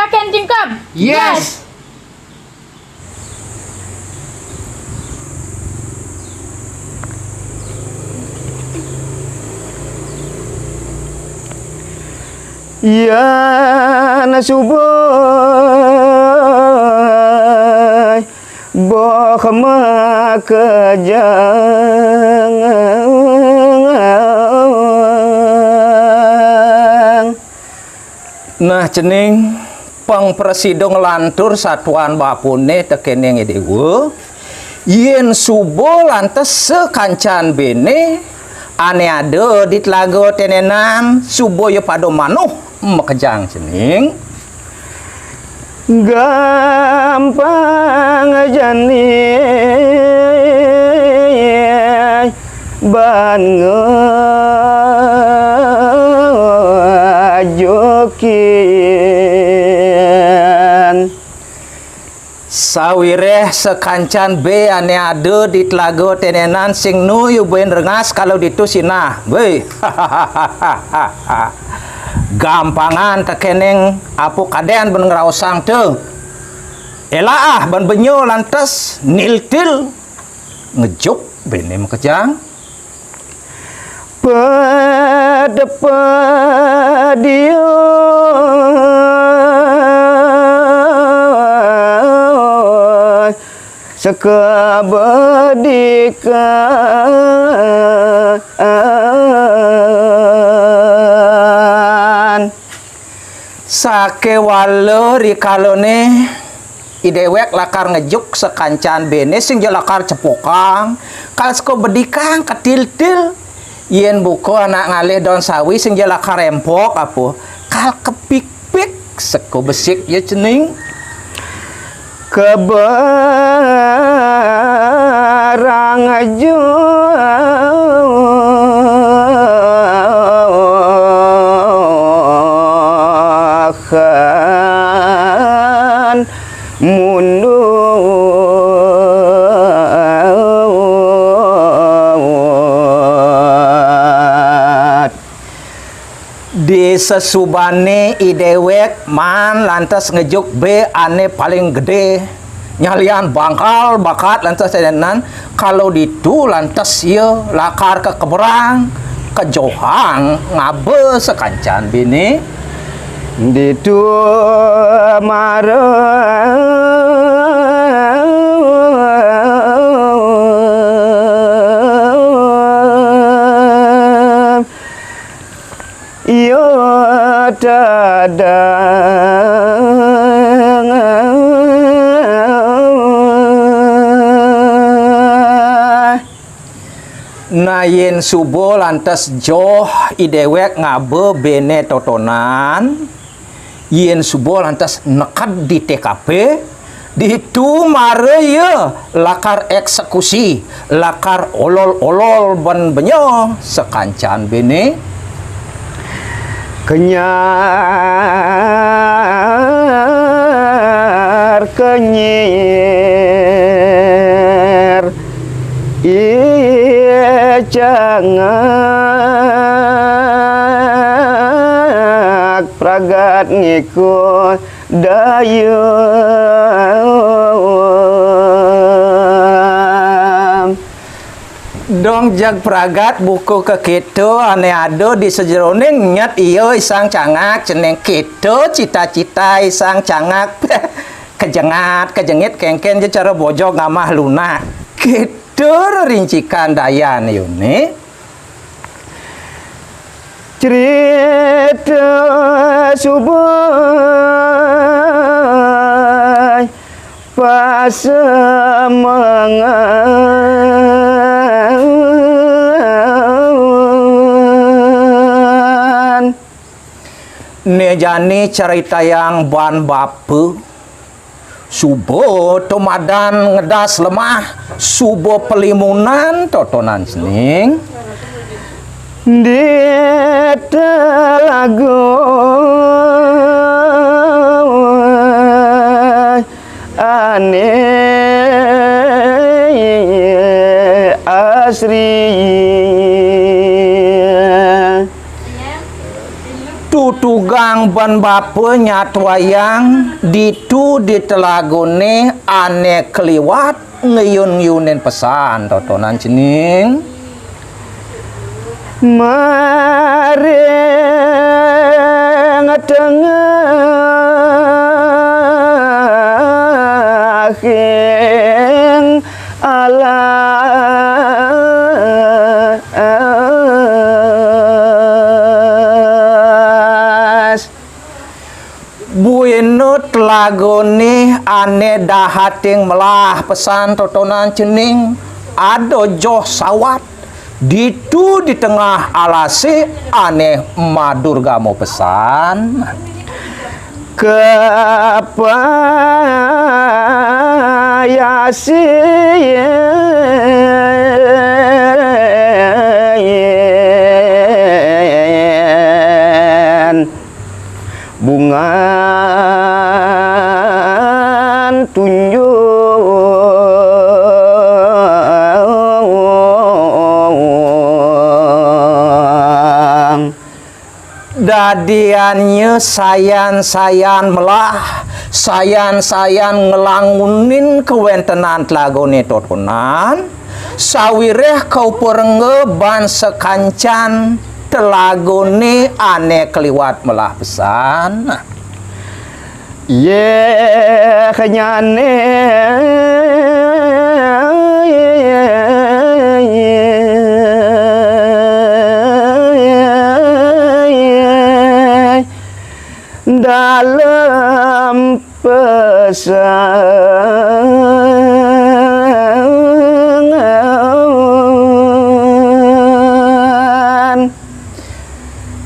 Raken Tingkap. Yes. Ya nasuboy boh makejang. Nah cening pang presidong lantur satuan bapune tekeneng edewe yen subo lantes sekancan bene ane ada di telaga tenenan subo yo pado manuh makejang cening gampang jani ban ngajokian sawireh sekancan be ane ada di telaga tenenan sing nu yu ben rengas kalau ditu sinah be gampangan tekeneng apu kadean ben ngraosang teu elaah ban benyo lantas niltil ngejuk bene makejang pedepadio sekabedikan sake walo rikalone idewek lakar ngejuk sekancan bene sing lakar cepokang kalsko bedikang ketil-til yen buko anak ngalih daun sawi sing lakar rempok apa kal kepik-pik seko besik ya cening kebarang ajukan mundur di sesubane idewek man lantas ngejuk be ane paling gede nyalian bangkal bakat lantas tenan kalau ditu lantas ye lakar ke keberang ke johang ngabe sekancan bini ditu marem yo dadang nayen subuh lantas joh idewek ngabe bene totonan yen subuh lantas nekat di TKP ditu mare ye lakar eksekusi lakar olol-olol ban benyo sekancan bene kenyer iya cangak pragat ngikut dayung dong jag pragat buku ke kita ane ado di sejeroning nyat iyo isang cangak ceneng kita cita-cita isang cangak kejengat kejengit kengken je cara bojo ngamah lunak kita rincikan dayan yune cerita subuh pas semangan nejani cerita yang ban bapu subuh tomadan ngedas lemah subuh pelimunan totonan sening di telaga ane asri tutuga Gang ban bapa nyat wayang ditu di telagone ane keliwat ngeyun-yunin pesan totonan cening mareng tengahing alas Bueno telagone ane dahating melah pesan totonan cening ado joh sawat ditu di tengah alase ane madurga mau pesan kepayasi bunga tunjung dadiannya sayan-sayan melah sayan-sayan ngelangunin kewentenan telagone totonan sawireh kau perenge ban sekancan telagone ane keliwat melah pesan ye kenyane dalam pesan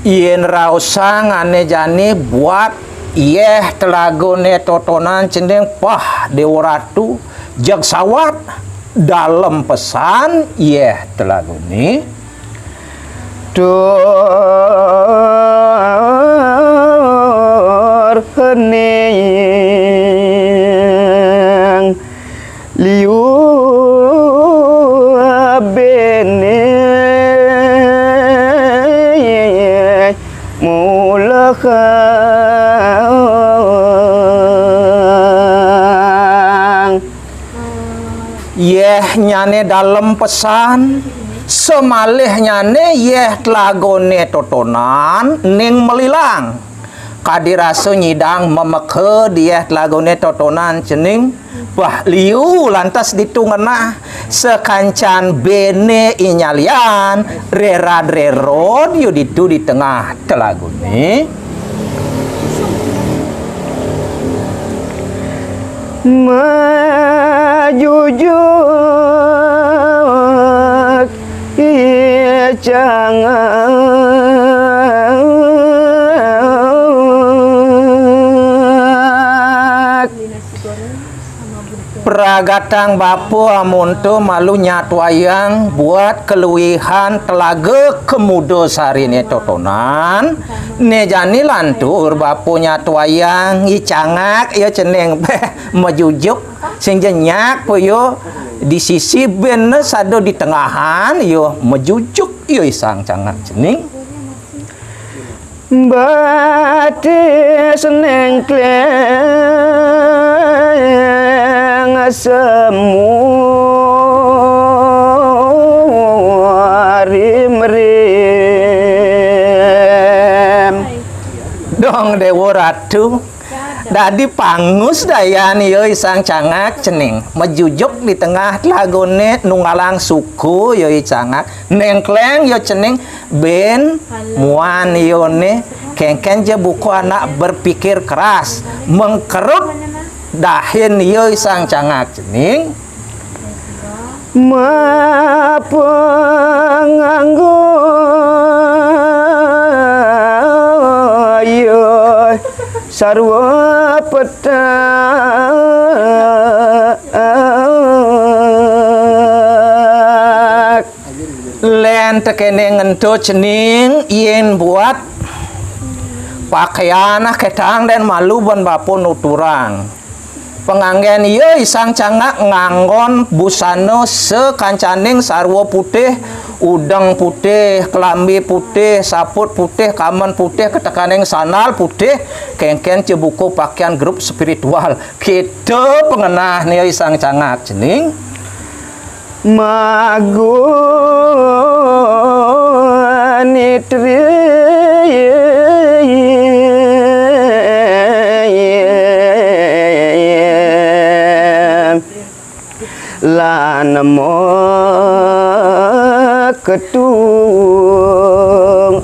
yen rausang ane jani buat yeh telagone totonan cendeng pah dewa ratu jag sawat dalam pesan yeh telagone dor hening liu bene mulakang yeh nyane dalam pesan semalih nyane yeh telagone totonan ning melilang kadiraso nyidang memeke dia telagone totonan cening bah liu lantas ditungena sekancan bene inyalian rerad rerod yu ditu di tengah telagone majujug jangan pragatang bapu amuntu malu nyat wayang buat keluihan telaga kemudo sarine totonan ne jani lantur bapu nyat wayang icangak ya ceneng majujuk sing jenyak yo di sisi ben sado di tengahan yo majujuk yo isang cangak cening bati seneng kleng semua rim dong dewa ratu dadi pangus dayan yo isang cangak cening majujuk di tengah lagone nunggalang suku yo cangak nengkleng yo cening ben muan yo ne kengken je buku anak berpikir keras mengkerut dahin yo isang cangak cening mapenganggo yo sarwa petak len tekene ngento cening yen buat pakaian ketang dan malu ban bapun uturang Penganggen ieu Sang Cangak nganggon busana sekancaning sarwa putih, udeng putih, kelambi putih, saput putih, kamen putih, ketekaning sandal putih, kengken cebuku pakaian grup spiritual. Kita pengenah nih Sang Cangak cening. Magunitri lan mo ketung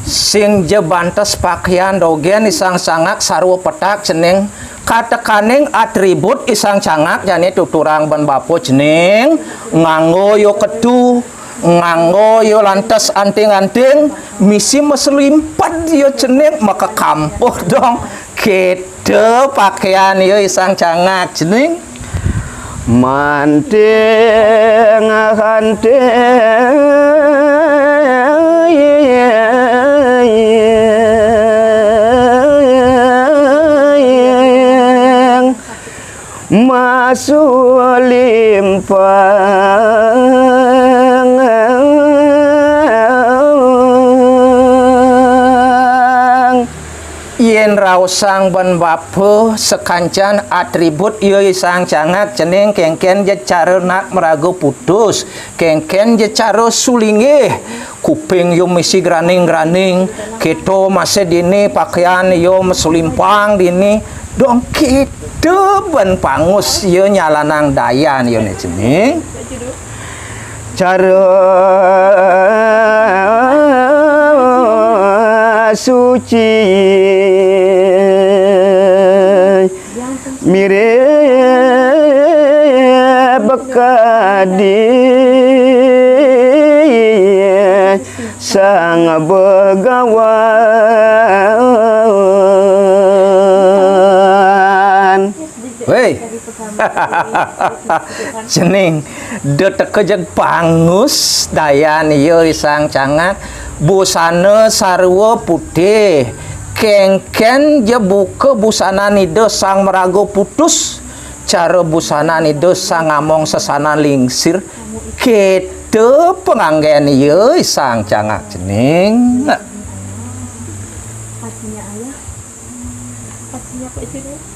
sing jebantes pakaian dogen Isang Cangak sarwa petak ceneng katekaning atribut Isang Cangak jane tuturang ban bapo ceneng nganggo yo ketu nganggo yo lantas anting-anting misi meselimpat yo ceneng maka kampuh dong kita pakaian yo Isang Cangak ceneng manting masuk limpang yen rausang ban bape sekancan atribut ieu Sang Cangak ceneng kengken je cara nak merago putus kengken je cara sulingih kuping yo misi graning-graning kita masih dini pakaian yo mesulimpang dini dong kita ban pangus yo nyalanang dayan yo ceneng cara suci mirip bekadi sang begawan weh cening detek kejeg pangus dayan ieu Sang Cangak busana sarwa putih kengken je buka busana nide sang merago putus cara busana nide sang ngamong sesana lingsir kita penganggen ieu Sang Cangak cening Pastinya ayah, pastinya Pak Isi